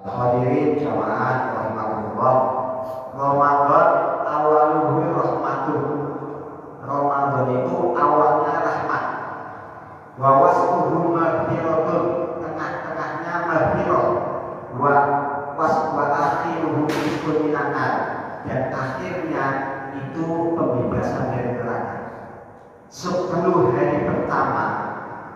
Hadirin jamaah rahimakumullah. Ramadan awaluhu rahmatuh. Ramadan itu awalnya rahmat. Wa wasfuhu maghfiratun, tengah-tengahnya maghfirah. Wa akhiruhu rizqun minan nar, dan akhirnya itu pembebasan dari neraka. 10 hari pertama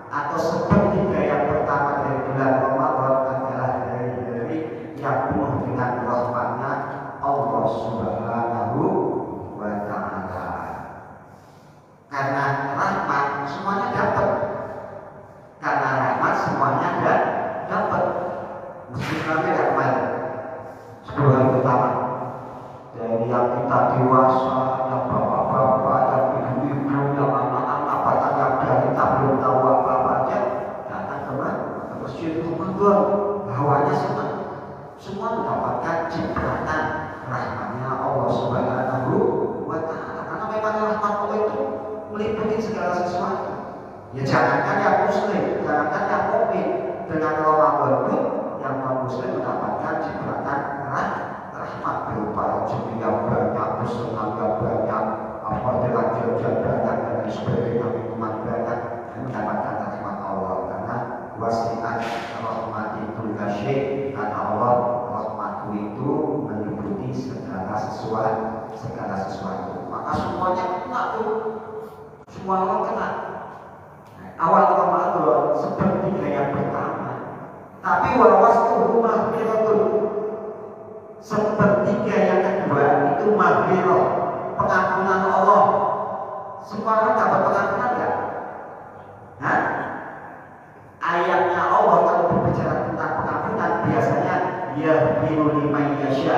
atau sepertiga yang pertama dari bulan Ramadan adalah hari-hari yang penuh dengan rahmatnya Allah Subhanahu wa Ta'ala. Karena rahmat semuanya dapat. Karena rahmat semuanya dapat. Mesti kami dapat 10 hari pertama. Dari yang kita dewasa, yang bapak-bapak, yang ibu-ibu, yang anak-anak, bahkan yang kita belum tahu apa-apa aja, datang ke masjid Ramadan, hawanya senang. Semua mendapatkan cipratan rahmatnya Allah Subhanahu wa Ta'ala. Karena memang rahmat Allah itu meliputi segala sesuatu. Ya jangankan yang muslim, jangankan yang mukmin, dengan Ramadan pun yang non muslim mendapatkan cipratan rahmat berupa rezeki yang banyak, kesenangan yang banyak, apabila jajan banyak dan sebagainya, minuman banyak, dan mendapatkan rahmat Allah. Karena wasiat rahmati kulla syai', karena Allah rahmatku itu meliputi segala sesuatu. Maka semuanya kena tuh, semua orang kena. Awal Ramadan sepertiga yang pertama, tapi wawastuhu maghfiratun, sepertiga yang kedua itu maghfirah, pengampunan Allah. Semua orang dapat pengampunan ya? Hah? Ayatnya Allah kalau berbicara tentang pengampunan biasanya yaghfiru liman yasha,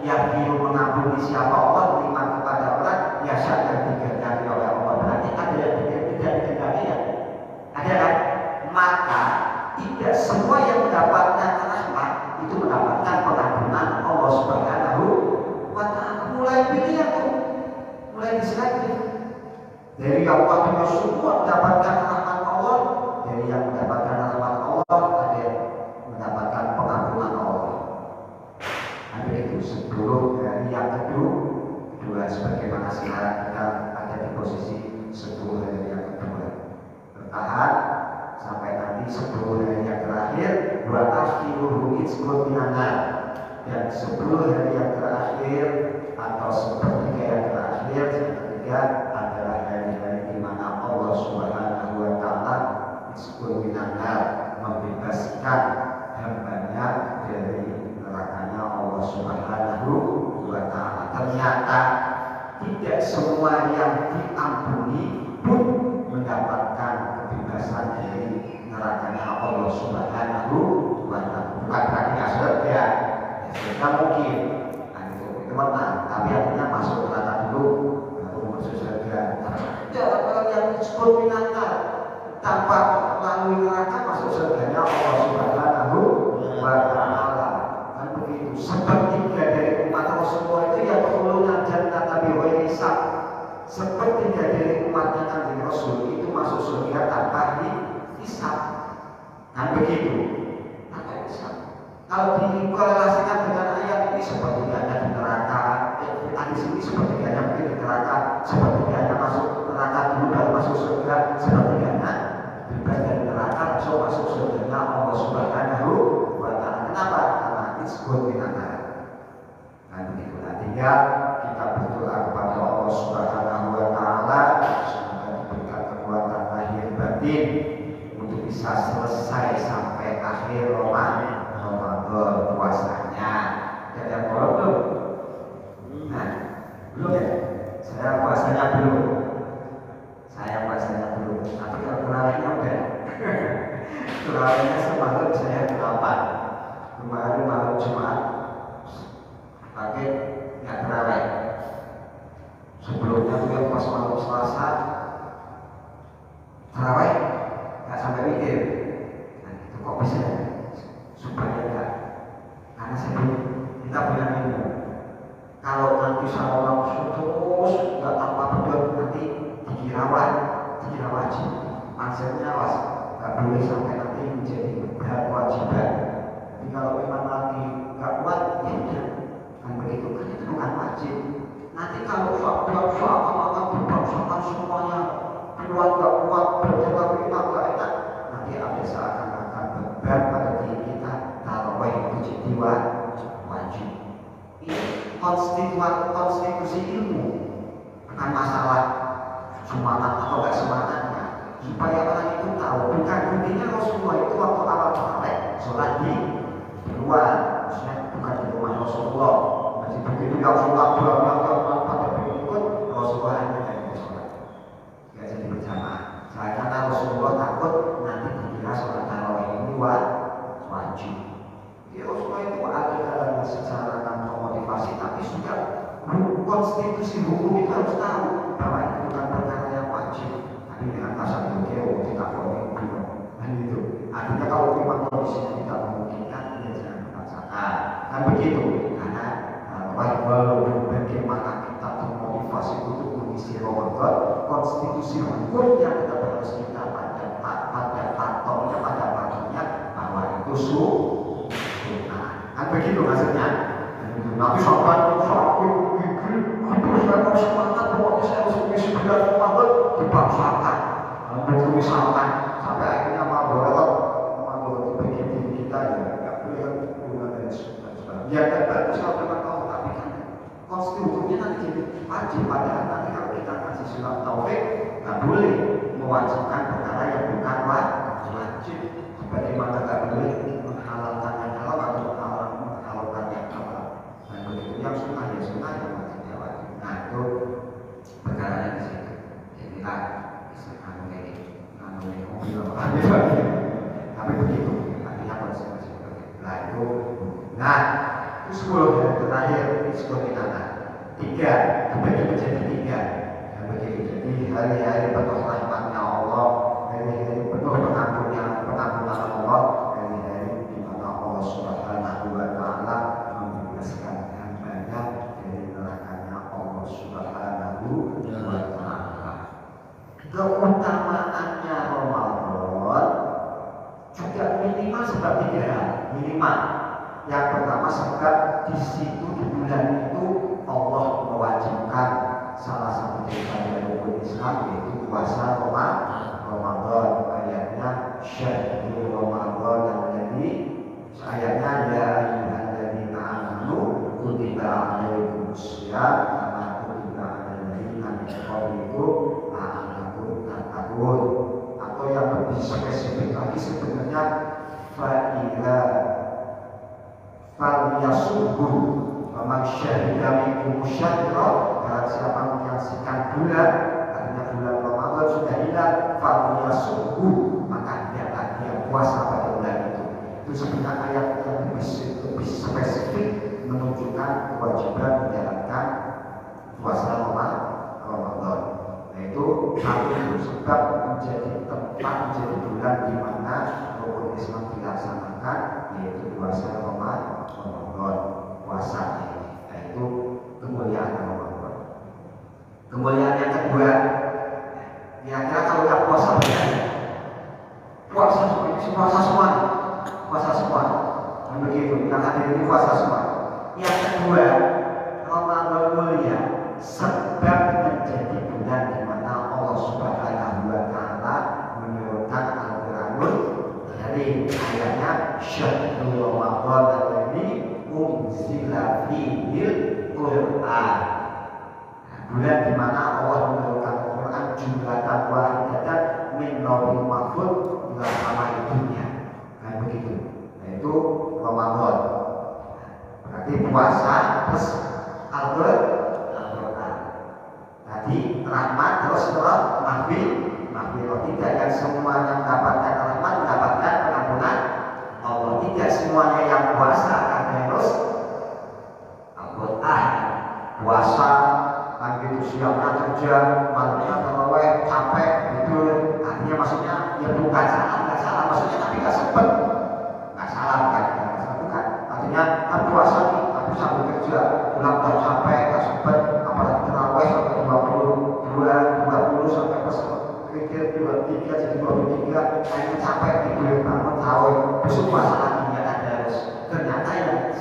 yaghfiru mengampuni siapa Allah, liman kepada orang yasha yang dikehendaki oleh Allah. Berarti ada yang tidak dikehendaki ya? Ada kan? Maka tidak semua yang mendapatkan rahmat itu mendapatkan pengampunan Allah Subhanahu wa Ta'ala. Mulai pilihan tuh, mulai diselektif. Dari yang waktunya semua mendapatkan rahmat Allah, dari yang mendapatkan rahmat Allah ada yang mendapatkan pengampunan Allah. Ada itu 10 hari yang kedua, sebagaimana sekarang kita ada di posisi 10 hari yang kedua. Bertahan sampai nanti 10 hari yang terakhir, wa akhiruhu rizqun minan nar, dan 10 hari yang terakhir atau sepertiga yang terakhir, sepertiga adalah hari-hari di mana Allah Subhanahu wa Ta'ala rizqun minan nar, membebaskan hambanya dari nerakanya Allah Subhanahu wa Ta'ala. Ternyata tidak semua yang diampuni pun mendapatkan kebebasan dari nerakanya Allah Subhanahu wa Ta'ala. Bukan berarti nggak surga, surga mungkin, nah itu menang, tapi artinya masuk neraka dulu baru masuk surga. Ya orang yang disebut minantar tanpa melalui neraka masuk surganya Allah Subhanahu wa Ta'ala. Kan begitu. Sepertiga dari umat Rasulullah itu yang khuluna jannata bighairi hisab. Sepertiga dari umatnya Kanjeng Rasul itu masuk surga tanpa dihisab. Kan begitu. Tanpa hisab. Kalau dikorelasikan dengan ayat ini sepertiganya di neraka, hadis ini sepertiganya mungkin di neraka, sepertiganya masuk neraka dulu baru masuk surga, sepertiganya bebas dari neraka langsung masuk surganya Allah Subhanahu wa Ta'ala. Kenapa? Karena disebut minantar. Nah begitu. Artinya kita berdoa kepada Allah Subhanahu wa Ta'ala semoga diberikan kekuatan lahir batin untuk bisa selesai sampai akhir Ramadan puasanya. Dan yang belum? Nah, belum ya? Saya puasanya belum. Tapi kalau terawihnya udah. Terawihnya semalam saya 8. Kemarin malam Jumat pakai nggak terawih. Sebelumnya juga pas malam Selasa terawih nggak sampai mikir. Nah itu kok bisa? Supaya enggak. Karena kita punya ilmu. Kalau nanti sama langsung terus nggak tanpa betul nanti dikira wajib. Maksudnya nggak boleh sampai nanti menjadi kewajiban. Jadi kalau memang lagi nggak kuat, ya udah kan begitu, kan itu bukan wajib. Nanti kalau akan dipaksakan semuanya keluar nggak kuat, berjaga kita nggak enak, nanti ada seakan-akan beban pada diri kita. Tarawih itu jadi wajib. Ini konstitusi ilmu, bukan masalah semangat atau nggak semangatnya. Supaya orang itu tahu, bukan intinya Rasulullah itu waktu awal balik sholat di luar, maksudnya bukan di rumah Rasulullah. Masih begitu yang sholat berapa pada berikut Rasulullah hanya dari sholat, nggak jadi berjamaah. Karena Rasulullah takut nanti dikira sholat tarawih ini wajib. Ya Rasulullah itu ada dalam secara motivasi, tapi juga konstitusi hukum itu harus tahu bahwa itu bukan perkara yang wajib. Tapi dengan pasal itu tidak boleh dan itu artinya kalau memang kondisinya tidak memungkinkan, ya jangan dipaksakan, kan begitu. Karena walaupun bagaimana kita termotivasi untuk mengisi Ramadan, konstitusi hukum yang tetap harus kita pada faktornya, pada baginya bahwa itu sunnah, kan begitu maksudnya. Nanti sampai saya mau semangat, pokoknya saya harus mengisi bulan Ramadan, dipaksakan. Begitu misalkan sampai akhirnya mabuk bagian diri kita, ya nggak boleh hubungan dan sebagainya. Ya kan bagus kalau memang tahu, tapi kan konstitusinya nanti jadi wajib. Padahal nanti kalau kita kasih surat taufik, nggak boleh mewajibkan perkara yang bukan wajib. Bagaimana nggak boleh menghalalkan yang halal atau menghalalkan yang halal. Dan begitu yang sunnah ya sunnah, yang wajib ya wajib. Nah itu perkaranya di situ. Jadi tapi begitu artinya konsekuensi begitu. Nah itu, nah itu 10 ya, terakhir itu 10 kita. 3 dibagi menjadi 3 dan begitu. Jadi hari-hari penuh rahmatnya Allah, hari-hari penuh pengampunan Allah, hari-hari di mana Allah Subhanahu wa Ta'ala membebaskan hambanya dari nerakanya Allah Subhanahu wa Ta'ala. Keutamaannya Ramadan juga minimal sebab 3 hal. Minimal yang pertama sebab di situ di bulan itu Allah mewajibkan salah satu daripada rukun Islam, yaitu puasa Ramadan. Ayatnya syahrul Ramadan alladzi, ayatnya ya ayyuhalladzina amanu kutiba alaikumussyam kama kutiba alal ladzina min qablikum la'allakum tattaqun. Atau yang lebih spesifik lagi sebenarnya fa'ila falyasubhu faman syahida minkum syahra, barang siapa menyaksikan bulan, artinya bulan Ramadan sudah hilang, falyasubhu, maka hendaklah dia puasa pada bulan itu. Itu sebenarnya ayat yang lebih spesifik menunjukkan kewajiban menjalankan puasa Ramadan. Yaitu satu sebab menjadi tempat, menjadi bulan di mana rukun Islam dilaksanakan, yaitu puasa Ramadan. Puasa yaitu kemuliaan Ramadan. Kemuliaan yang kedua, kira-kira kalau nggak puasa biasa, puasa semua, dan begitu kita hadir ini puasa semua. Yang kedua, Ramadan mulia sebab menjadi bulan di mana Allah Subhanahu wa Ta'ala menurunkan Al-Qur'anul Karim. Ayatnya syahrul Ramadan alladzi unzila fihil Qur'an. Bulan di mana Allah menurunkan Al-Qur'an jumlatan wahidatan min lauhil mahfuz ila samai dunya. Kan begitu. Yaitu Ramadan. Berarti puasa plus Al-Qur'an. Tadi rahmat terus mahfirah. Tidak yang semuanya mendapatkan rahmat, mendapatkan pengampunan Allah. Tidak semuanya yang puasa akan harus Al-Qur'an. Puasa kan gitu, siangnya kerja, malamnya terawih, capek gitu. Artinya maksudnya ya bukan salah maksudnya, tapi nggak sempet. Nggak salah bukan. Artinya kan puasa nih, tapi sambil kerja, pulang udah capek, nggak sempet. Apalagi terawih sampai 20 sampai pas pikir 23 jadi 23, akhirnya capek tidur bangun tarawih, besok puasa lagi, ya ada harus ternyata yang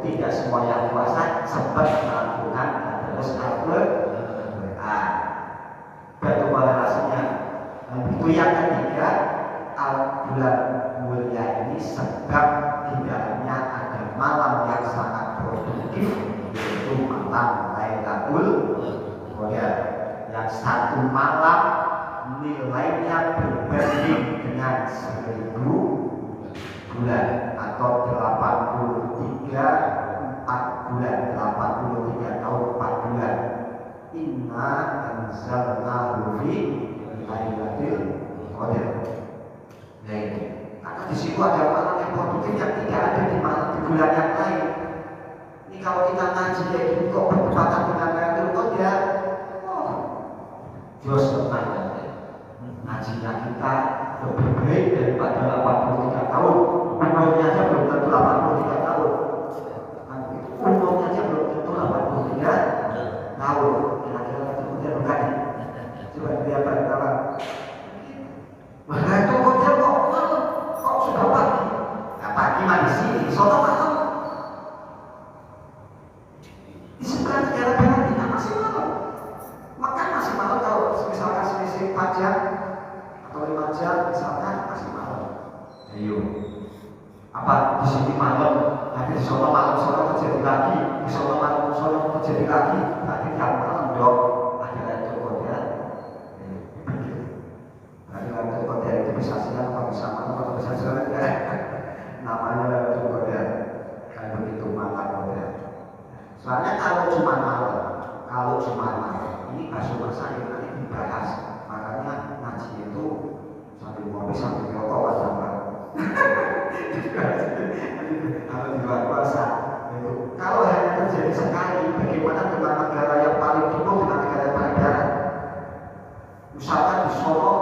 tidak semua yang puasa sempat melakukan terus Al-Quran. Batu korelasinya. Itu yang ketiga, bulan mulia ini sebab di dalamnya ada malam yang sangat produktif, yaitu malam Lailatul Qadar. Yang satu malam nilainya berbanding dengan 1000 bulan atau 4 bulan 83 tahun 4 bulan. Inna anzalnahu fi lailatul qadar. Nah itu, karena di situ ada malam yang produktif yang tidak ada di bulan yang lain. Ini kalau kita ngaji kayak gini kok bertepatan dengan lailatul qadar, Jos tenang ngajinya kita lebih baik daripada 83 tahun. Umurnya aja belum tentu 83 tahun. Umurnya aja belum tentu 83 tahun. Kira-kira kemudian bukan? Coba lihat kawan. Nah itu kok sudah pagi? Nah, pagi mah di sini, sono malam. Di sebelah negara barat kita masih malam. Makan masih malam kalau misalkan selisih 4 jam atau 5 jam misalkan masih malam. Ayo. Apa di sini malam, nanti di sono malam sono terjadi lagi, di sono malam sono terjadi lagi, nanti tiap malam dong ada itu kode. Ada itu kode itu bisa siang atau bisa malam atau bisa sore. Namanya itu kode. Kayak begitu malam kode. Soalnya kalau cuma malam, ini kasus masa yang nanti dibahas. Makanya ngaji itu sambil ngopi sambil ngerokok sama. Kalau di luar puasa itu. Kalau hanya terjadi sekali, bagaimana dengan negara yang paling timur dengan negara yang paling barat? Misalkan di Solo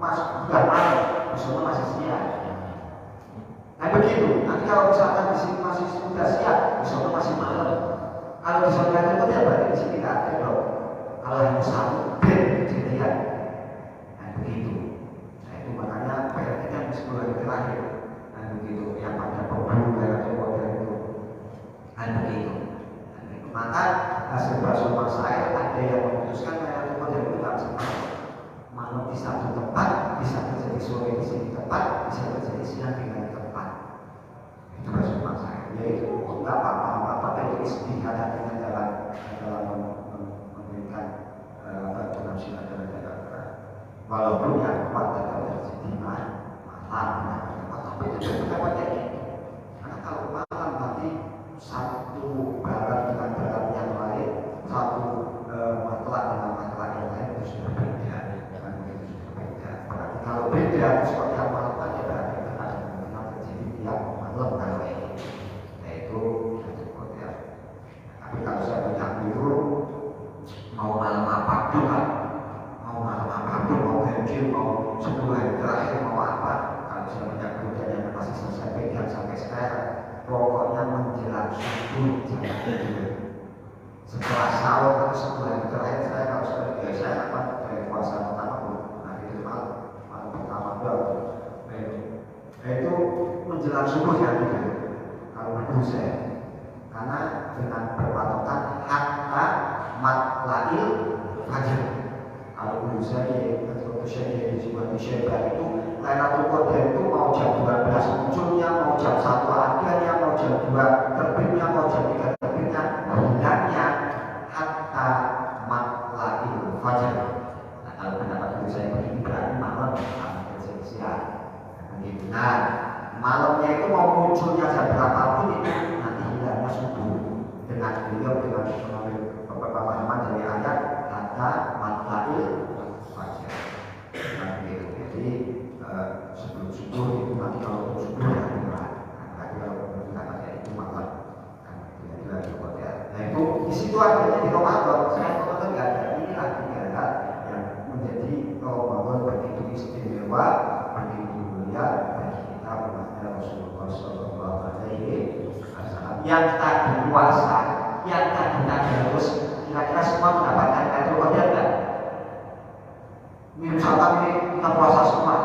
bukan malam, di Solo masih siang. Nah begitu. Nanti kalau misalkan di sini masih sudah siang, di Solo masih malam. Kalau di Solo itu dia berarti di sini tidak ada dong. Kalau yang satu kejadian, nah begitu. Nah itu makanya PR kita yang 10 hari terakhir. Begitu, yang pada pemburu Lailatul Qadar itu ada begitu. Maka hasil bahasa saya ada yang memutuskan Lailatul Qadar itu tidak semalam. Malam di satu tempat bisa terjadi sore di sini tempat, bisa terjadi siang di lain tempat. Itu bahasa saya. Yaitu enggak apa-apa itu istihad dengan dalam memberikan dalam silat dalam walaupun yang kuat tetap terjadi malam. Tapi itu juga banyak ini. Karena kalau malam nanti satu barat dengan barat yang lain, satu matlak dengan matlak yang lain itu sudah beda. Berarti kalau beda seperti yang malam tadi berarti ada kemungkinan terjadi tiap malam kalau ini. Nah itu cukup ya. Tapi kalau saya punya biru, mau malam apapun kan, mau ganjil, mau 10 hari terakhir, mau apa? Kalau saya punya masih selesai pegang sampai sekarang, pokoknya menjelang subuh jangan tidur. Setelah sahur atau sebulan terakhir saya kalau sudah biasa apa dari puasa pertama pun nanti itu malam pertama doang. Itu menjelang subuh jangan tidur. Kalau menurut saya, karena dengan berpatokan hatta matla'il fajr. Kalau menurut saya di sebuah itu Lailatul Qadar itu mau jam 12 munculnya, mau jam 1 adanya, mau jam 2 terbitnya, mau jam 3 terbitnya, bulannya hatta matla'il fajr. Nah kalau pendapat itu saya begini berarti malam sampai terjadi siang. Nah malamnya itu mau munculnya jam berapapun itu nanti hilangnya subuh. Dengan beliau dengan mengambil pemahaman dari ayat hatta matla'il fajr. Nah begitu. Jadi sebelum subuh itu nanti kalau subuh ya murah. Nanti kalau menggunakan itu malam kan itu lagi ya. Nah itu di situ adanya di Ramadan. Saya Ramadan nggak ada. Inilah negara yang menjadi Ramadan begitu istimewa, begitu mulia bagi kita umatnya Rasulullah Sallallahu Alaihi Wasallam. Yang tadi puasa, yang tadi terus kira-kira semua mendapatkan Lailatul Qadar nggak? Misalkan ini kita puasa semua.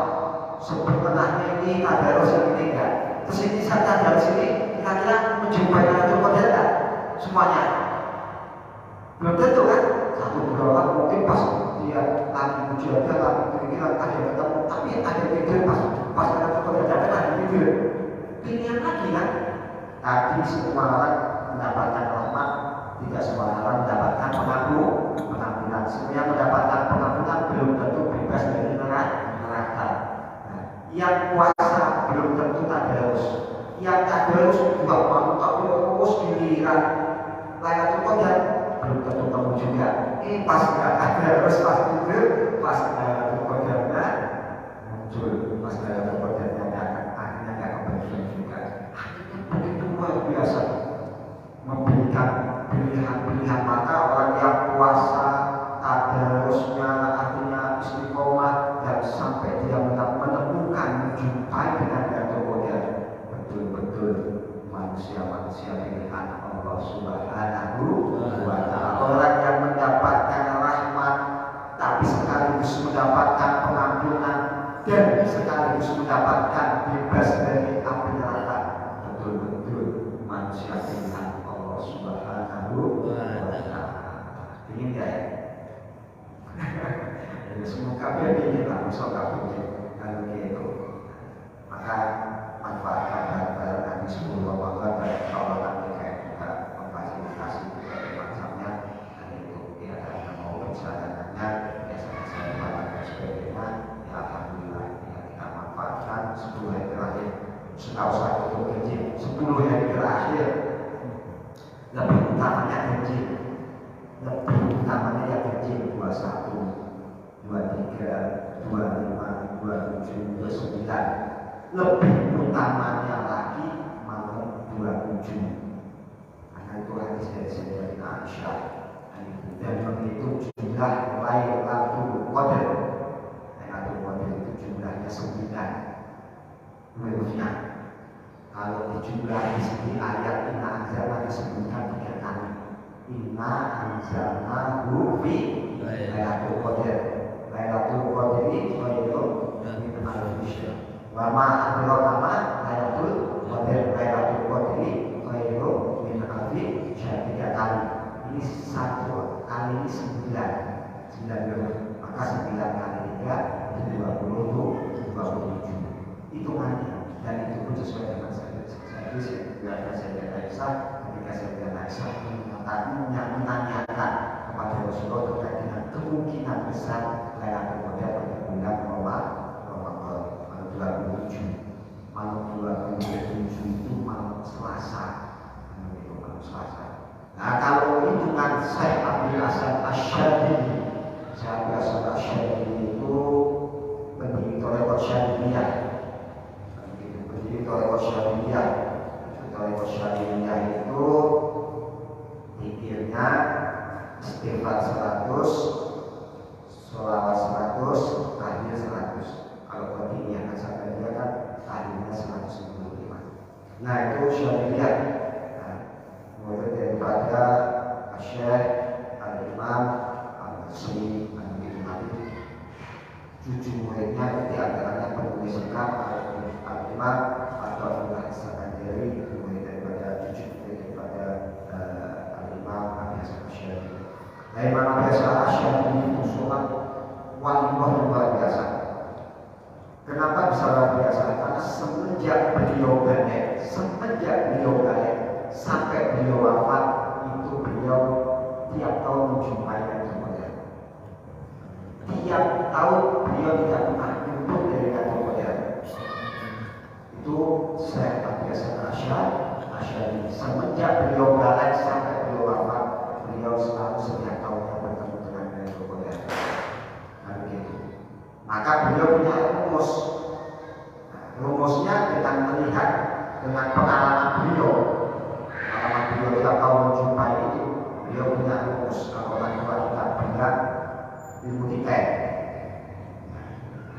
Sebenarnya ini ada yang ini enggak. Terus ini saja dari sini kira-kira menjumpai Lailatul Qadar enggak? Semuanya belum tentu kan? Satu dua orang mungkin pas dia lagi mujahadah, lagi pikiran ada ketemu, tapi ada video pas Lailatul Qadar datang ada video. Pilihan lagi kan? Tadi semua orang mendapatkan rahmat, tidak semua orang mendapatkan pengampunan. Semua yang mendapatkan pengampunan belum tentu bebas dari neraka. Yang puasa belum tentu tadarus. Yang tadarus juga mau tapi terus giliran Lailatul Qadar belum tentu kamu juga. Pas nggak tadarus, pas tidur, pas Lailatul Qadarnya muncul, pas Lailatul Qadarnya akhirnya nggak kebagian juga. Akhirnya begitu luar biasa memberikan pilihan-pilihan. Maka orang yang puasa tadarusnya artinya istiqomah dan sampai dia menemukan menjumpai dengan Lailatul Qadar, betul-betul manusia pilihan Allah Subhanahu wa Ta'ala. Orang yang mendapatkan rahmat tapi sekaligus mendapatkan pengampunan dan sekaligus mendapatkan bebas dari api neraka, betul-betul manusia pilihan Allah Subhanahu wa Ta'ala. Ingin gak ya? Semoga begini lah, semoga begini. Kalau gitu, maka manfaatkan barang-barang Nabi 10 Ramadan dan Ramadan kayak kita memfasilitasi berbagai macamnya. Dan itu ya karena mau perjalanannya biasanya saya malam dan sebagainya. Ya alhamdulillah ya kita manfaatkan 10 hari terakhir. Setahu saya itu gaji 10 hari terakhir lebih utamanya gaji, lebih utamanya ya gaji 21, 23, 25, 27, 29. Lebih utamanya lagi malam 27. Karena itu hadis dari Sayyidatina Aisyah. Dan menghitung jumlah Lailatul Qadar. Lailatul Qadar itu jumlahnya 9. Menurutnya kalau dijumlah di sini ayat Inna Anzalna disebutkan 3 kali. Inna Anzalnahu fi Lailatul Qadar. Lailatul Qadri khairun min alfi syahr. Wa ma adraka ma Lailatul Qadar. Lailatul Qadri khairun min alfi syahr. 3 kali. Ini satu kali ini 9. Maka 9 kali 3 itu 27. Hitungannya dan itu pun sesuai dengan saya Aisyah. Ketika saya Aisyah menanyakan kepada Rasulullah terkait dengan kemungkinan besar Lailatul Qadar pada bulan Ramadan malam 27. Malam 27 itu malam Selasa. Nah kalau hitungan Syekh Abdul Hasan Asy-Syadzili, Syekh Abdul Hasan Asy-Syadzili itu pendiri Thariqat Syadziliyah. Pendiri Thariqat Syadziliyah. Thariqat Syadziliyah itu pikirnya istighfar 100, sholawat 100, tahmid 100. Kalau begini yang saya dia kan tahmidnya 195. Nah itu Syadziliyah. Mulai daripada Syekh Al-Imam Al-Masri Al-Imam, cucu muridnya di antaranya penulis kitab Al-Imam atau Al-Sakandari, mulai daripada cucu murid daripada Al-Imam Al-Hasan Asy-Syadzili. Imam Al-Hasan Asy-Syadzili itu sholat walimah luar biasa. Kenapa bisa luar biasa? Karena semenjak beliau balik sampai beliau wafat itu beliau tiap tahun menjumpai Lailatul Qadar. Tiap tahun beliau tidak pernah luput dari Lailatul Qadar. Itu saya Abdul Hasan Asy-Syadzili. Semenjak beliau balik sampai beliau wafat, beliau selalu setiap tahunnya bertemu dengan Lailatul Qadar. Nah begitu. Maka beliau punya rumus. Rumusnya dengan melihat dengan pengalaman beliau tiap tahun menjumpai itu, beliau punya rumus. Kalau orang tua kita bilang ilmu tiket,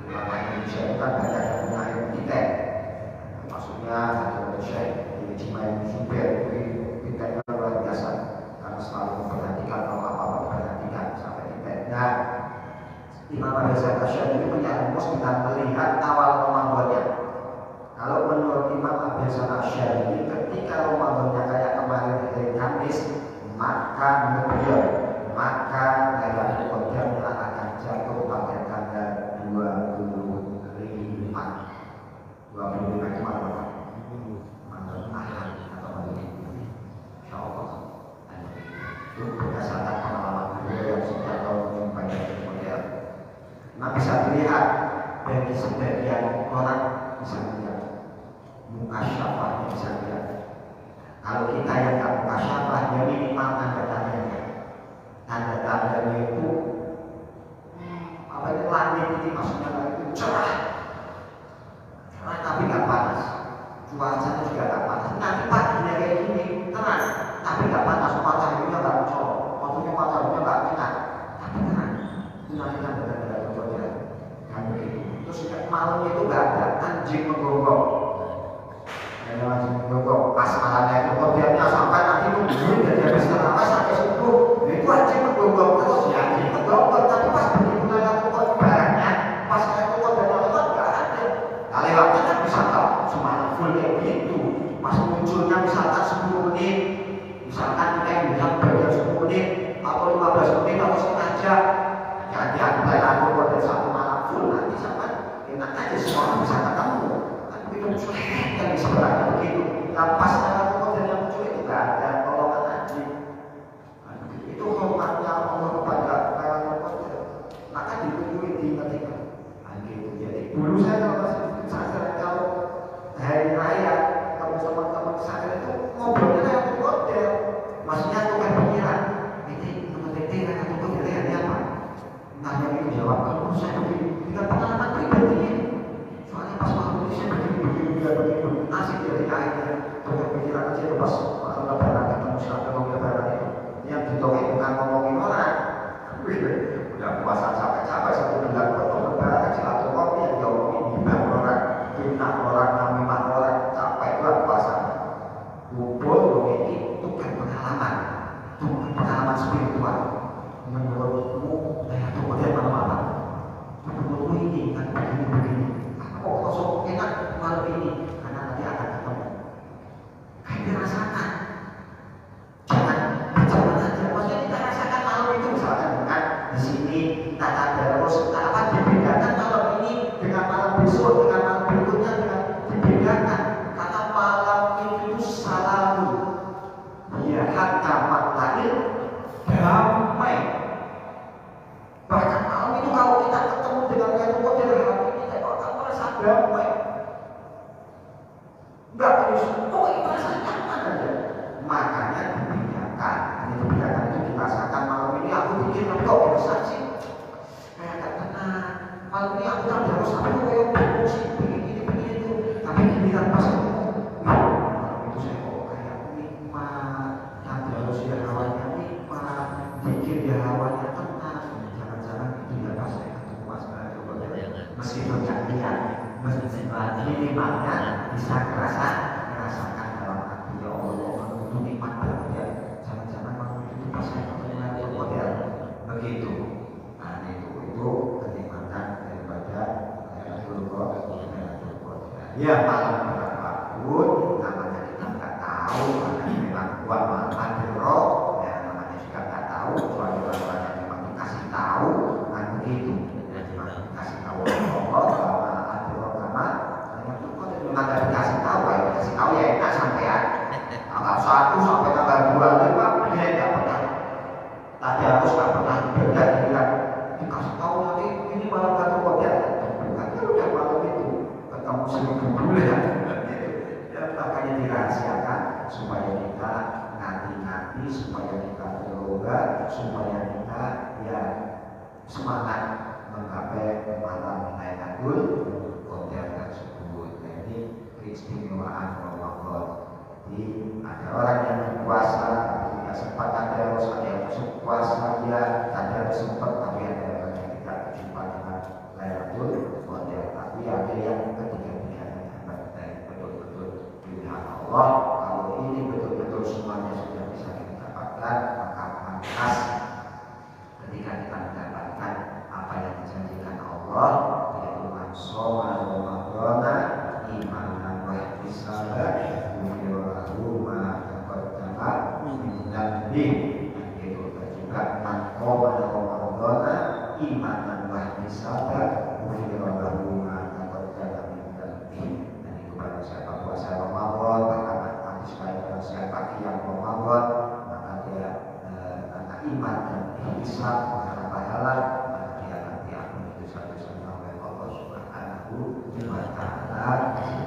ulama Indonesia itu kan banyak yang punya ilmu tiket. Maksudnya Indonesia di Cimai Super tiketnya luar biasa karena selalu memperhatikan apa-apa memperhatikan sampai tiket. Nah, Imam Al-Hasan Asy-Syadzili punya rumus dengan melihat awal Ramadannya. Kalau menurut Imam maka Lailatul Qadar akan jatuh pada tanggal 25 itu malam apa? Malam Ahad atau malam Minggu. Insyaallah. Itu berdasarkan pengalaman beliau yang sudah tahu menjumpai Lailatul Qadar. Nah, bisa dilihat dari sebagian orang bisa lihat mukasyafahnya, bisa lihat. Kalau kita yang tak mukasyafah, ya minimal tanda-tandanya. Tanda-tandanya itu apa itu langit ini maksudnya itu cerah tapi nggak panas, cuacanya juga nggak panas. Nanti paginya kayak gini terang tapi nggak panas, mataharinya nggak mencolok, waktunya mataharinya nggak kena tapi terang. Itu nanti tanda-tanda Qadar kan begitu. Terus malamnya itu nggak ada anjing menggonggong, ada anjing menggonggong pas malamnya itu Qadarnya sampai nanti nungguin dari habis terawih sampai subuh. Itu anjing menggonggong terus ya, anjing menggonggong tapi pas begitu Lailatul Qadarnya, pas Lailatul Qadarnya lewat nggak ada. Nah, lewatnya kan bisa tahu semalam full kayak gitu. Pas munculnya misalkan 10 menit, misalkan kita yang bilang bagian 10 menit atau 15 menit atau setengah jam, hati-hati Lailatul Qadar satu malam full nanti sama enak aja semua orang bisa ketemu. Kan begitu muncul yang di sebelahnya begitu. Nah, pas Lailatul Qadar yang muncul itu nggak ada golongan anjing. Itu hormatnya Allah kepada Lailatul Qadar. Maka ditungguin diingat-ingat. Gitu. Jadi dulu saya kalau masih pesantren, kalau hari raya, kalau teman-teman pesantren itu ngobrolnya Lailatul Qadar. Maksudnya tukar pikiran. Ini Lailatul Qadar ini apa? Nanya itu jawab. Kalau saya begini, dengan pengalaman pribadi ini. Soalnya pas waktu itu saya begini, asik jadi akhirnya tukar pikiran aja itu pas waktu lebaran ketemu silaturahmi lebaran itu. Yang ditolak bukan ngomongin orang. Udah puasa capek-capek 1 bulan potong lebaran silaturahmi yang diomongin hibah orang, fitnah orang, namimah orang, capek juga puasa. Kumpul ini tukar pengalaman spiritual. Menurutmu Lailatul Qadar malam apa? Menurutmu ini kan begini. Kok kosong enak malam ini? Karena nanti akan ketemu. Kan dirasakan. Jangan berjalan aja. Maksudnya kita rasakan malam itu misalkan kan di sini tata terus apa dibedakan malam ini dengan malam besok dengan malam berikutnya dengan dibedakan karena malam itu salamu ya hatta matla'il damai. Bahkan malam itu kalau kita ketemu dengan Lailatul Qadar hati kita akan merasa damai, nggak terus merasa nyaman aja. Makanya dibedakan, itu dirasakan malam ini aku bikin kok bisa sih kayak gak tenang. Malam ini aku tak harus aku kayak emosi begini itu, tapi giliran pas ketemu malam itu saya kok kayak nikmat, tak harus ya hawanya nikmat, bikin ya hawanya tenang. Jangan-jangan itu ya pas saya ketemu Mas Lailatul Qadar meskipun gak lihat, minimalnya bisa merasakan dalam hati ya Allah itu nikmat banget ya. Jangan-jangan malam itu pas saya ketemu Lailatul Qadar begitu. Nah itu kenikmatan daripada Lailatul Qadar. Ya malam berapapun namanya kita nggak tahu, karena memang buat malam adro, ya namanya juga nggak tahu. Kecuali orang yang memang dikasih tahu, kan begitu. Dikasih tahu Allah bahwa adro karena Lailatul Qadar memang nggak dikasih tahu, kalau dikasih tahu ya enak sampean. Tanggal 1 sampai tanggal 25 dia nggak pernah. Tadi harus nggak pernah beda bilang dikasih tahu nanti ini malam Lailatul Qadar. Bukan ya udah malam itu ketemu 1000 bulan. Ya makanya dirahasiakan supaya kita nanti supaya kita terloga, supaya kita ya semangat menggapai malam Lailatul Qadar tersebut. Jadi keistimewaan Ramadan. Jadi ada orang yang berpuasa tapi tidak sempat, ada yang puasa dia ada sempat tapi ada orang yang tidak berjumpa dengan Lailatul Qadar. Tapi ada yang ketiga-tiganya betul-betul pilihan Allah. Kalau ini betul-betul semuanya sudah bisa kita dapatkan, maka pantas ketika kita mendapatkan apa yang dijanjikan Allah, yaitu man-shoma Ramadhana imanan wa ihtisaban ghufira lahu ma taqaddama min dhanbihi. imanan wa ihtisaban ghufira lahu ma taqaddama min dhanbihi. Dan itu pada siapa puasa Ramadan, bahkan hadis pada siapa qiyam Ramadan, maka dia karena iman dan ihtisab menghadap pahala, maka dia akan diampuni dosa-dosanya oleh Allah Subhanahu wa taala.